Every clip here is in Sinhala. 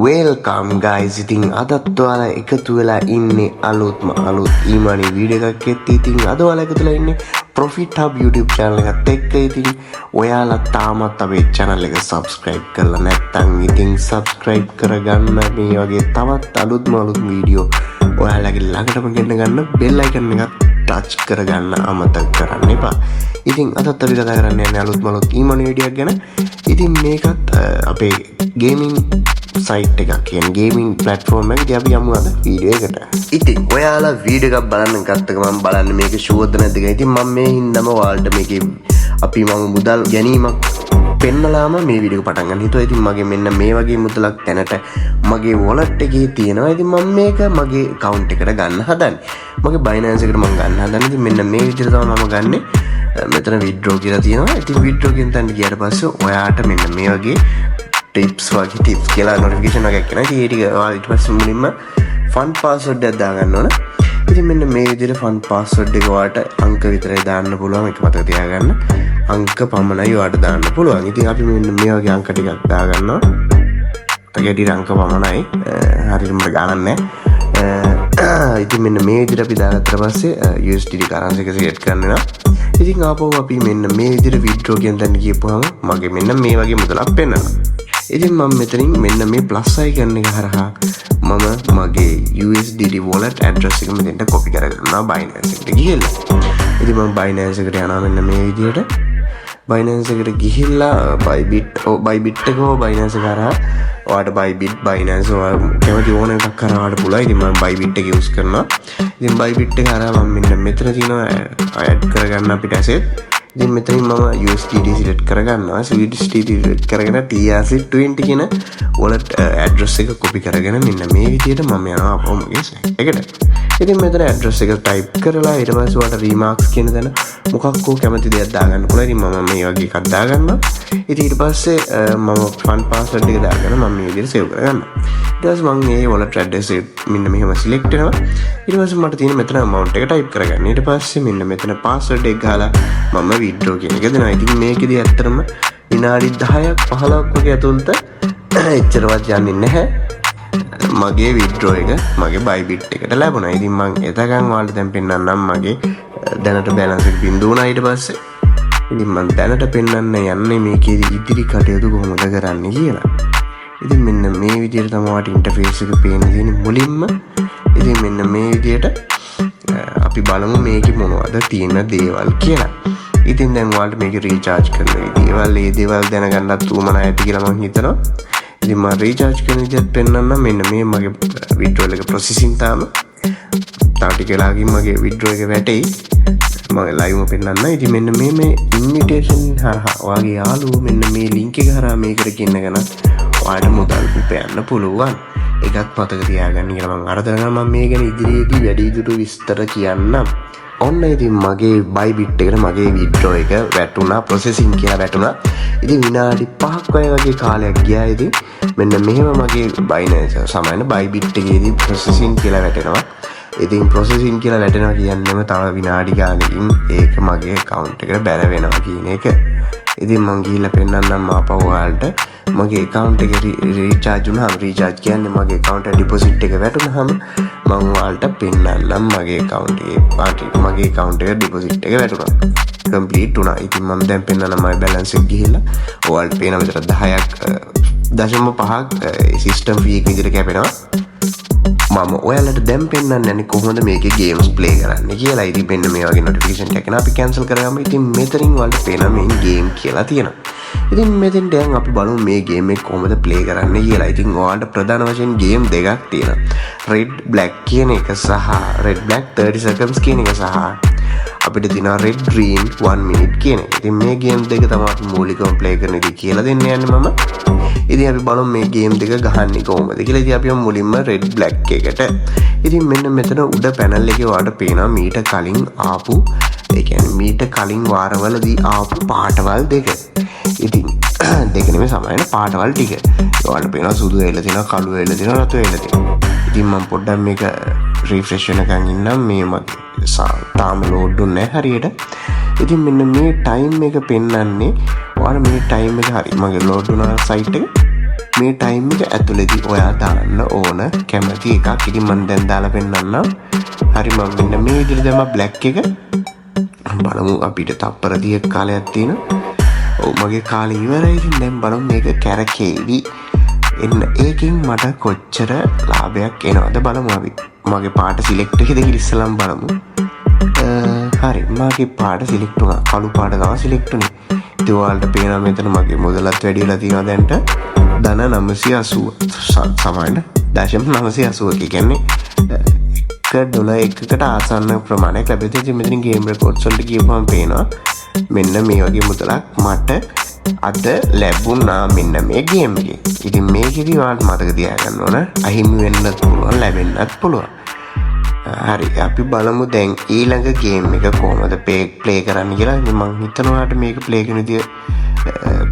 Welcome guys. ඉතින් අදත් ඔයාලා එකතු වෙලා ඉන්නේ අලුත් ඊමානි වීඩියෝ එකක් එක්ක. ඉතින් අද ඔයාලා එකතු වෙලා ඉන්නේ Profit Hub YouTube channel එකත් එක්ක. ඉතින් ඔයාලා තාමත් අපේ channel එක subscribe කරලා නැත්නම් ඉතින් subscribe කරගන්න. මේ වගේ තවත් අලුත් වීඩියෝ ඔයාලගේ ළඟටම ගෙන්න ගන්න bell icon එක touch කරගන්න අමතක කරන්න එපා. ඉතින් අදත් අපි කතා කරන්න යන්නේ අලුත් ඊමානි වීඩියෝ එකක් ගැන. ඉතින් මේකත් අපේ gaming සයිට් එකක් කියන ගේමින් ප්ලට්ෆෝර්ම් එකේ අපි යමු අද වීඩියෝ එකට. ඉතින් ඔයාලා වීඩියෝ එකක් බලන්න ගත්ත ගමන් බලන්න මේක ෂුවර්ද නැද්ද කියලා. ඉතින් මම මේ හින්දාම ඔයාලට මේකේ අපි මම මුදල් ගැනීමක් පෙන්නලාම මේ වීඩියෝ එක පටන් ගන්න හිතුවා. ඉතින් මගේ මෙන්න මේ වගේ මුදලක් දැනට මගේ wallet එකේ තියෙනවා. ඉතින් මම මේක මගේ account එකට ගන්න හදන්නේ. මගේ Binance එකට මම ගන්න හදන්නේ. ඉතින් මෙන්න මේ විදිහට තමයි මම ගන්නෙ. මෙතන withdraw කියලා තියෙනවා. ඉතින් withdraw කියන තැනට ගියාට පස්සේ ඔයාට මෙන්න මේ වගේ ටිප්ස් කියලා නොටිෆිකේෂන් එකක් එනවා. ඉතින් ඒ ටික ඔයාලා ඊට පස්සේ මුලින්ම ෆන් පාස්වර්ඩ් එකක් දාගන්න ඕන. ඉතින් මෙන්න මේ විදිහට ෆන් පාස්වර්ඩ් එක ඔයාලට අංක විතරයි දාන්න පුළුවන්. ඒක මතක තියාගන්න. අංක පමණයි ඔයාලට දාන්න පුළුවන්. ඉතින් අපි මෙන්න මේ වගේ අංක ටිකක් දාගන්නවා. තකේටි අංක පමණයි. හරියට මට ගණන් නැහැ. ඉතින් මෙන්න මේ විදිහට අපි දාගත්තා පස්සේ USDT currency එක select කරන්න වෙනවා. ඉතින් ආපහු අපි මෙන්න මේ විදිහට withdraw කියන තැනට ගියපුවාම මගේ මෙන්න මේ වගේ මුදලක් පෙන්නනවා. ඉතින් මම මෙතනින් මෙන්න මේ plus icon එක හරහා මම මගේ USDT wallet address එක මෙතෙන්ට copy කරගන්නවා Binance එකට ගිහිල්ලා. ඉතින් මම Binance එකට යනවා මෙන්න මේ විදිහට. Binance එකට ගිහිල්ලා Bybit එක හෝ Binance එක හරහා ඔයාලට Bybit Binance කැමති ඕන එකක් කරා ඔයාලට පුළුවන්. ඉතින් මම Bybit එක use කරනවා. ඉතින් Bybit එක හරහා මම මෙන්න මෙතන තියෙනවා add කරගන්න අපිට asset. ඉතින් මෙතනින් මම USDT select කරගන්නවා. USDT select කරගෙන TRC20 කියන wallet address එක copy කරගෙන මෙන්න මේ විදිහට මම යනවා අපෝ මගේ site එකට. ඉතින් මෙතන address එක type කරලා ඊට පස්සේ ඔයාලට remarks කියන තැන මොකක් හෝ කැමති දෙයක් දාගන්න පුළුවන්. ඉතින් මම මේ වගේ එකක් දාගන්නවා. ඉතින් ඊට පස්සේ මම fun password එක දාගෙන මම මේ විදිහට save කරගන්නවා. ඊට පස්සේ මම මේ wallet address එක මෙන්න මෙහෙම select වෙනවා. ඊට පස්සේ මට තියෙන මෙතන amount එක type කරගන්න. ඊට පස්සේ මෙන්න මෙතන password එක ගහලා මම withdraw කියන එක දෙනවා. ඉතින් මේකෙදි ඇත්තටම විනාඩි 10ක් 15ක් වගේ ඇතුළත එච්චරවත් යන්නේ නැහැ. මගේ withdraw එක මගේ Bybit එකට ලැබුණා. ඉතින් මම එතකන් ඔයාලට දැන් පෙන්නන්නම් මගේ දැනට balance එක බිඳු වුණා. ඊට පස්සේ ඉතින් මම දැනට පෙන්නන්න යන්නේ මේකේ ඉදිරි කටයුතු කොහොමද කරන්නේ කියලා. ඉතින් මෙන්න මේ විදිහට තමයි ඔයාලට interface එක පේන්න තියෙන්නේ මුලින්ම. ඉතින් මෙන්න මේ විදිහට අපි බලමු මේකේ මොනවද තියෙන දේවල් කියලා. ඉතින් දැන් ඔයාලට මේක රීචාර්ජ් කරන දේවල් දැනගන්නත් උවමනා ඇති කියලා මම හිතනවා. ඉතින් මම රීචාර්ජ් කරන විදිහත් පෙන්නන්නම්. මෙන්න මේ මගේ withdrawal එක processing තාම තව ටික වෙලාවකින් මගේ withdrawal එක වැටෙයි. මම live එක පෙන්නන්න. ඉතින් මෙන්න මේ invitation හරහා ඔයාගේ යාළුවෝ මෙන්න මේ link එක හරහා මේකට ගෙන්නගෙන ඔයාලට මුදල් උපයන්න පුළුවන්. එකක් මතක තියාගන්න කියලා මම අරගෙන මම මේ ගැන ඉදිරියේදී වැඩිදුර විස්තර කියන්නම්. ඔන්න ඉතින් මගේ Bybit එකට මගේ withdraw එක වැටුණා, processing කියලා වැටුණා. ඉතින් විනාඩි 5ක් වගේ කාලයක් ගියා. ඉතින් මෙන්න මෙහෙම මගේ Binance සමාන Bybit එකේදී processing කියලා වැටෙනවා. ඉතින් processing කියලා වැටෙනවා කියන්නේම තව විනාඩි ගානකින් ඒක මගේ account එකට බැර වෙනවා කියන එක. ඉතින් මම ගිහිල්ලා පෙන්නන්නම් ආපහු ඔයාලට මගේ account එක recharge වුණාම recharge කියන්නේ මගේ account එක deposit එක වැටුණාම මම ඔයාලට පෙන්නන්නම් මගේ account එක deposit එක වැටුණා. complete වුණා. ඉතින් මම දැන් පෙන්නන්නම් මගේ balance එක ගිහිල්ලා ඔයාලට පේන විදිහට 10.5ක් system fee එක විදිහට කැපෙනවා. මම ඔයාලට දැන් පෙන්නන්න යන්නේ කොහොමද මේකේ games play කරන්න කියලා. ඉතින් මෙන්න මේ වගේ notification එකක් එනවා. අපි cancel කරගමු. ඉතින් මෙතනින් ඔයාලට පේනවා මේ game කියලා තියෙනවා. ඉතින් මෙතෙන් දැන් අපි බලමු මේ game එක කොහොමද play කරන්න කියලා. ඉතින් ඔයාලට ප්‍රධාන වශයෙන් game දෙකක් තියෙනවා. red black කියන එක සහ red black 30 seconds කියන එක සහ අපිට තියෙනවා red green 1 minute කියන එක. ඉතින් මේ game දෙක තමයි අපි මූලිකව play කරන ඉතින් කියලා දෙන්න යන්නේ මම. ඉතින් අපි බලමු මේ game දෙක ගහන්නේ කොහොමද කියලා. ඉතින් අපි මුලින්ම red black එකට. ඉතින් මෙන්න මෙතන උඩ panel එකේ ඔයාලට පේනවා මීට කලින් ආපු ඒ කියන්නේ මීට කලින් වාරවලදී ආපු පාටවල් දෙක. ඉතින් දෙක නෙමෙයි සමාන පාටවල් ටික. ඔයාලට පේනවා සුදු වෙලා තියෙනවා, කළු වෙලා තියෙනවා, රතු වෙලා තියෙනවා. ඉතින් මම පොඩ්ඩක් මේක refresh වෙනකන් ඉන්නම්. මේ මගේ තාම load දුන්නේ නැහැ හරියට. ඉතින් මෙන්න මේ time එක පෙන්නන්නේ ඔයාලා මේ time එක හරි මගේ load වුණා site එක. මේ ටයිම් එක ඇතුළේදී ඔයා දාන්න ඕන කැමති එකක්. ඉතින් මම දැන් දාලා පෙන්නන්නම්. හරි මම මෙන්න මේ විදිහට දැම්මා බ්ලැක් එක. බලමු අපිට තප්පර 30ක් කාලයක් තියෙනවා. ඔව් මගේ කාලේ ඉවරයි. ඉතින් දැන් බලමු මේක කැරකේවි. එන්න ඒකෙන් මට කොච්චර ලාභයක් එනවද බලමු අපි. මගේ පාට සිලෙක්ට් එකේද කියලා ඉස්සලම් බලමු. හරි මගේ පාට සිලෙක්ට් වුණා. කළු පාට තමයි සිලෙක්ට් උනේ. ඉතින් ඔයාලට පේනවා මෙතන මගේ මුදලත් වැඩි වෙලා තියෙනවා දැන්ට. ධන 980 සමාන 0.980 කියන්නේ $1 එකකට ආසන්න ප්‍රමාණයක් ලැබෙද්දී ඉතින් මෙතන ගේම් රෙකෝඩ්ස් වලට ගියපුවම පේනවා මෙන්න මේ වගේ මුදලක් මට අද ලැබුණා මෙන්න මේ ගේම් එකේ. ඉතින් මේකෙදි ඔයාලට මතක තියාගන්න ඕන අහිමි වෙන්නත් පුළුවන් ලැබෙන්නත් පුළුවන්. හරි අපි බලමු දැන් ඊළඟ ගේම් එක කොහොමද ප්ලේ කරන්න කියලා. ඉතින් මම හිතනවා මේක ප්ලේ කරන විදිය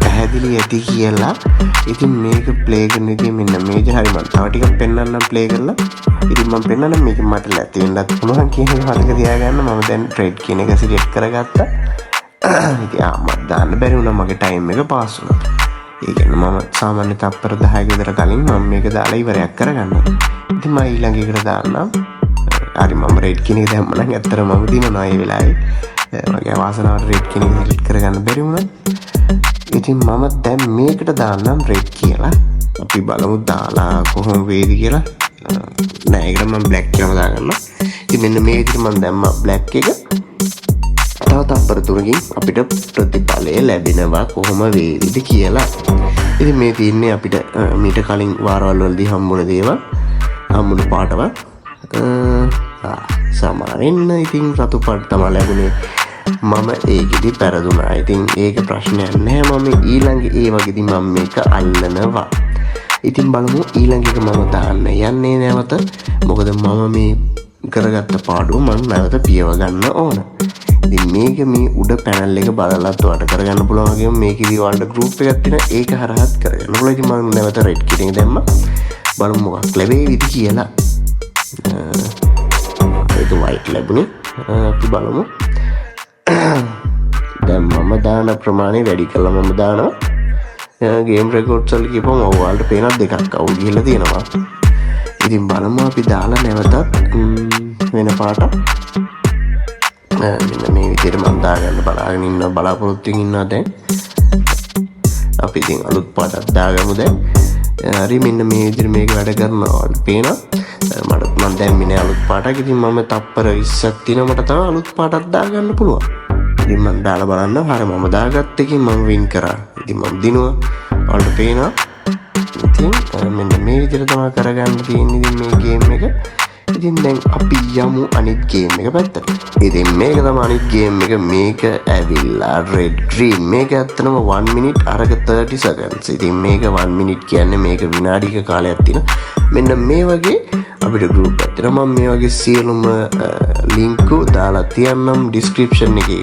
පැහැදිලි ඇති කියලා. ඉතින් මේක ප්ලේ කරන විදිය මෙන්න මේ විදිහ. හරි මම තව ටිකක් පෙන්නන්නම් ප්ලේ කරලා. ඉතින් මම පෙන්නන්නම් මේක මට ලැති වෙන්නත් පුළුවන් කියන එක මතක තියාගන්න. මම දැන් ට්‍රේඩ් කියන එක සිලෙක්ට් කරගත්තා. ඉතින් මට දාන්න බැරි වුණා මගේ ටයිම් එක පාස් වුණා. ඒ කියන්නේ මම සාමාන්‍ය තප්පර 10ක විතර කලින් මම මේක දාලා ඉවරයක් කරගන්නවා. ඉතින් මම ඊළඟ එකට දාන්නම්. හරි මම රේට් කියන එක දැම්ම නම් ඇත්තටම මම දිනනවා ඒ වෙලාවේ. මගේ වාසනාවට රේට් කියන එක සිලෙක්ට් කරගන්න බැරි වුණා. ඉතින් මම දැන් මේකට දාන්නම් රේට් කියලා. අපි බලමු දාලා කොහොම වේද කියලා. නෑ ඒකට මම බ්ලැක් කියලා දාගන්නවා. ඉතින් මෙන්න මේ විදිහට මම දැම්මා බ්ලැක් එක. තව තප්පර තුනකින් අපිට ප්‍රතිඵලය ලැබෙනවා කොහොම වේවිද කියලා. ඉතින් මේ තියන්නේ අපිට මීට කලින් වාරවල් වලදී හම්බුන දේවල් හම්බුන පාටවල් සමාවෙන්න. ඉතින් රතු පාට තමයි ලැබුණේ. මම ඒකෙදි පෙරදුනා. ඉතින් ඒක ප්‍රශ්නයක් නැහැ. මම ඊළඟ ඒ වගේදී මම මේක අල්ලනවා. ඉතින් බලමු ඊළඟ එක මම දාන්න යන්නේ නැවත. මොකද මම මේ කරගත්ත පාඩුව මම නැවත පියව ගන්න ඕන. ඉතින් මේක මේ උඩ පැනල් එක බලලත් ඔයාලට කරගන්න පුළුවන් වගේම මේකෙදි ඔයාලට ගෲප් එකක් තියෙනවා ඒක හරහාත් කරගන්න පුළුවන්. ඉතින් මම නැවත රෙඩ් කියන එක දැම්මා. බලමු මොකක් ලැබෙයිද කියලා. ඒක වයිට් ලැබුණේ. අපි බලමු. දැන් මම දාන ප්‍රමාණය වැඩි කළා. මම දානවා ගේම් රෙකෝඩ්ස් වල කියපුවම ඔයාලට පේනවා දෙකක් අවුල් ගිහලා තියෙනවා. ඉතින් බලමු අපි දාලා නැවතත් වෙන පාටක් මෙන්න මේ විදිහට මම දාගන්න බලාගෙන ඉන්න බලාපොරොත්තුෙන් ඉන්නවා දැන්. අපි ඉතින් අලුත් පාටක් දාගමු දැන්. හරි මෙන්න මේ විදිහට මේක වැඩ කරනවා වගේ පේනවා. මම දැන් මිනේ අලුත් පාටක්. ඉතින් මම තප්පර 20ක් තියෙනවා මට තව අලුත් පාටක් දාගන්න පුළුවන්. ඉතින් මම දාලා බලන්න. හරි මම දාගත්ත එකකින් මම වින් කරා. ඉතින් මම දිනුවා. ඔයාලට පේනවා. ඉතින් මෙන්න මේ විදිහට තමයි කරගන්න තියෙන්නේ ඉතින් මේ ගේම් එක. ඉතින් දැන් අපි යමු අනිත් ගේම් එක පැත්තට. ඉතින් මේක තමයි අනිත් ගේම් එක. මේක ඇවිල්ලා රෙඩ් ඩ්‍රීම්. මේක ඇත්තටම 1 minute අරක 30 seconds. ඉතින් මේක 1 minute කියන්නේ මේක විනාඩික කාලයක් තියෙන. මෙන්න මේ වගේ අපිට ගෲප් එකක් තියෙනවා. මම මේ වගේ සියලුම ලින්ක් දාලා තියන්නම් ඩිස්ක්‍රිප්ෂන් එකේ.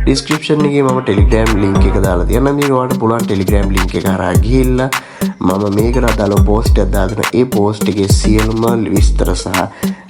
ඩිස්ක්‍රිප්ෂන් එකේ මම ටෙලිග්‍රෑම් ලින්ක් එක දාලා තියන්නම්. මේක ඔයාලට පුළුවන් ටෙලිග්‍රෑම් ලින්ක් එක හරහා ගිහිල්ලා මම මේකට අදාළ පෝස්ට් එකක් දාගෙන ඒ පෝස්ට් එකේ සියලුම විස්තර සහ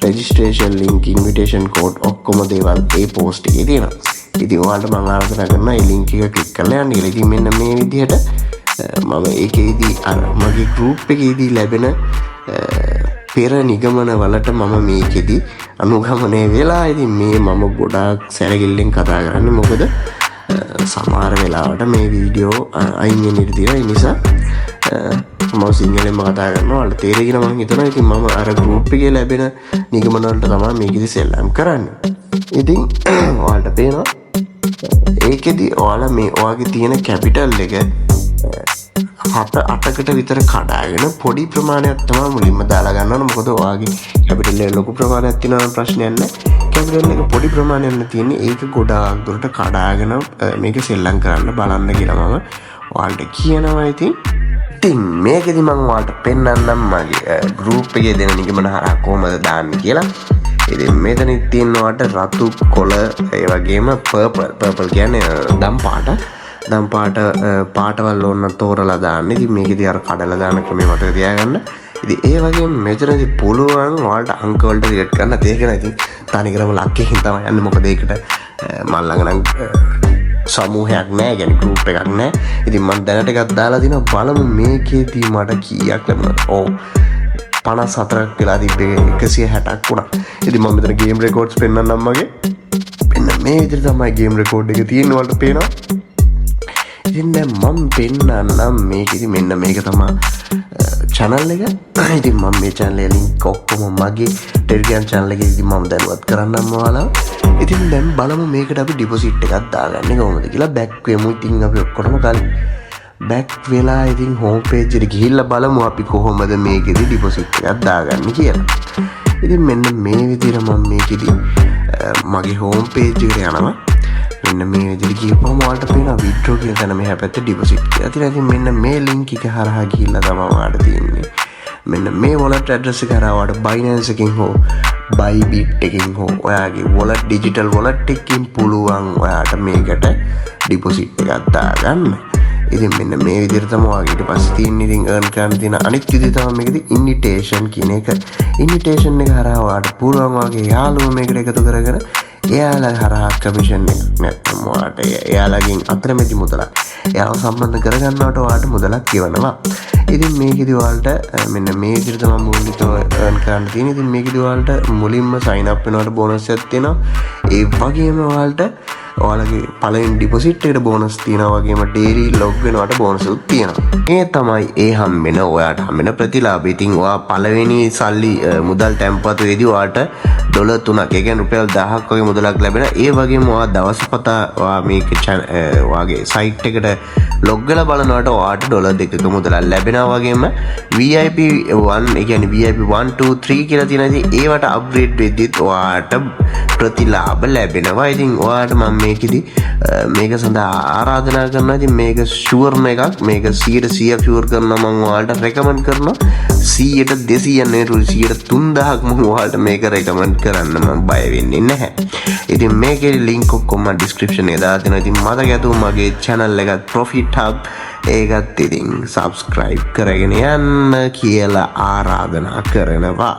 රෙජිස්ට්‍රේෂන් ලින්ක් ඉන්විටේෂන් කෝඩ් ඔක්කොම දේවල් ඒ පෝස්ට් එකේ තියෙනවා. ඉතින් ඔයාලට මම ආරාධනා කරනවා ඒ ලින්ක් එක ක්ලික් කරලා යන්න කියලා. ඉතින් මෙන්න මේ විදිහට මම ඒකේදී අර මගේ ගෲප් එකේදී ලැබෙන පෙර නිගමන වලට මම මේකෙදි අනුගමනය වෙලා. ඉතින් මේ මම ගොඩාක් සැලකිල්ලෙන් කතා කරන්නේ මොකද සමහර වෙලාවට මේ වීඩියෝ අයින් වෙන්න ඉඩ තියෙනවා. ඒ නිසා මම සිංහලෙන්ම කතා කරනවා. ඔයාලට තේරෙයි කියලා මම හිතනවා. ඉතින් මම අර ගෲප් එකේ ලැබෙන නිගමන වලට තමයි මේකෙදි සෙල්ලම් කරන්නේ. ඉතින් ඔයාලට පේනවා ඒකෙදි ඔයාලා මේ ඔයාගේ තියෙන කැපිටල් එක 7-8කට විතර කඩාගෙන පොඩි ප්‍රමාණයක් තමයි මුලින්ම දාලා ගන්න ඕන. මොකද ඔයාගේ කැපිටල් එක ලොකු ප්‍රමාණයක් තියෙනවා නම් ප්‍රශ්නයක් නැහැ. කැපිටල් එක පොඩි ප්‍රමාණයක් තියෙන්නේ ඒක ගොඩාක් දුරට කඩාගෙන මේක සෙල්ලම් කරන්න බලන්න කියලා මම ඔයාලට කියනවා. ඉතින් මේකෙදි මම ඔයාලට පෙන්නන්නම් මගේ ගෲප් එකේ දෙන නිගමන හරහා කොහමද දාන්නේ කියලා. ඉතින් මෙතන තියෙනවාට රතු කොළ ඒ වගේම පර්පල් කියන්නේ දම් පාට. දම් පාට පාටවල් ඕන තෝරලා දාන්න. ඉතින් මේකෙදි අර කඩලා දාන ක්‍රමය මතක තියාගන්න. ඉතින් ඒ වගේම මෙතනදී පුළුවන් ඔයාලට අංක වලට රිලේට් කරන්න. ඒක නෑ ඉතින් තනිකරම ලක්කකින් තමයි යන්නේ. මොකද ඒකට මල් ළඟ නම් සමූහයක් නෑ, يعني ගෲප් එකක් නෑ. ඉතින් මම දැනට එකක් දාලා දිනවා බලමු මේකේදී මට කීයක් ලැබුණාද. ඔව් 54ක් වෙලා තිබ්බේ 160ක් වුණා. ඉතින් මම මෙතන ගේම් රෙකෝඩ්ස් පෙන්නන්නම් මගේ. මෙන්න මේ විදිහට තමයි ගේම් රෙකෝඩ් එක තියෙන්නේ වලට පේනවා. ඉතින් දැන් මම පෙන්නන්නම් මේකෙදි මෙන්න මේක තමයි channel එක. ඉතින් මම මේ channel එක link ඔක්කොම මගේ Telegram channel එකේදී මම දැනුවත් කරන්නම් ඔයාලා. ඉතින් දැන් බලමු මේකට අපි deposit එකක් දාගන්නේ කොහොමද කියලා. back වෙමු. ඉතින් අපි ඔක්කොම කලින් back වෙලා ඉතින් home page එකට ගිහිල්ලා බලමු අපි කොහොමද මේකෙදි deposit එකක් දාගන්නේ කියලා. ඉතින් මෙන්න මේ විදිහට මම මේකෙදි මගේ home page එකට යනවා. මෙන්න මේ විදිහට ගියපුවම ඔයාලට පේනවා withdraw කියන තැන මෙහා පැත්තේ deposit කියලා. ඉතින් මෙන්න මේ link එක හරහා ගිහිල්ලා තමයි ඔයාලට තියෙන්නේ. මෙන්න මේ wallet address එක හරහා ඔයාලට Binance එකකින් හෝ Bybit එකකින් හෝ ඔයාගේ wallet digital wallet එකකින් පුළුවන් ඔයාලට මේකට deposit එකක් දාගන්න. ඉතින් මෙන්න මේ විදිහට තමයි ඔයාගේ ඊට පස්සේ තියෙන ඉතින් earn කරන්න තියෙන අනිත් විදිහ තමයි මේකදී invitation කියන එක. invitation එක හරහා ඔයාලට පුළුවන් ඔයාගේ යාළුවෝ මේකට එකතු කරගෙන එයාලා හරහා කමිෂන් එක නැත්නම් ඔයාලට එයාලගෙන් අතරමැදි මුදලක් එයාව සම්බන්ධ කරගන්නවට ඔයාලට මුදලක් ගෙවනවා. ඉතින් මේකෙදි ඔයාලට මෙන්න මේ විදිහට තමයි මූලිකව earn කරන්න තියෙන්නේ. ඉතින් මේකෙදි ඔයාලට මුලින්ම sign up වෙනවට බෝනස් එකක් තියෙනවා. ඒ වගේම ඔයාලට ඔයාලගේ පළවෙනි ඩිපොසිට් එකට බෝනස් තියෙනවා. වගේම daily log වෙනවට බෝනස් උත් තියෙනවා. ඒ තමයි ඒ හම්බෙන ඔයාට හම්බෙන ප්‍රතිලාභය. ඉතින් ඔයා පළවෙනි සල්ලි මුදල් තැන්පතු වේදී ඔයාට $3ක් ඒ කියන්නේ රුපියල් 1000ක් වගේ මුදලක් ලැබෙනවා. ඒ වගේම ඔයා දවසපතා ඔයා මේක ඔයාගේ සයිට් එකට log වෙලා බලනකොට ඔයාට $2ක මුදලක් ලැබෙනවා. වගේම VIP 1 ඒ කියන්නේ VIP 1 2 3 කියලා තියෙනවා. ඉතින් ඒවට අප්ග්‍රේඩ් වෙද්දිත් ඔයාට ප්‍රතිලාභ ලැබෙනවා. ඉතින් ඔයාට මම මේකෙදි මේක සඳහා ආරාධනා කරනවා. ඉතින් මේක ෂුවර්ම එකක්. මේක 100% ෂුවර් කරනවා. මම ඔයාලට රෙකමන්ඩ් කරනවා. 100ට 200 නෙවෙයි 100ට 3000ක් මම ඔයාලට මේක රෙකමන්ඩ් කරන්න මම බය වෙන්නේ නැහැ. ඉතින් මේකේ link ඔක්කොම description එකේ දාලා තියෙනවා. ඉතින් මතක ඇතුව මගේ channel එකත් Profit Hub ඒකත් ඉතින් subscribe කරගෙන යන්න කියලා ආරාධනා කරනවා.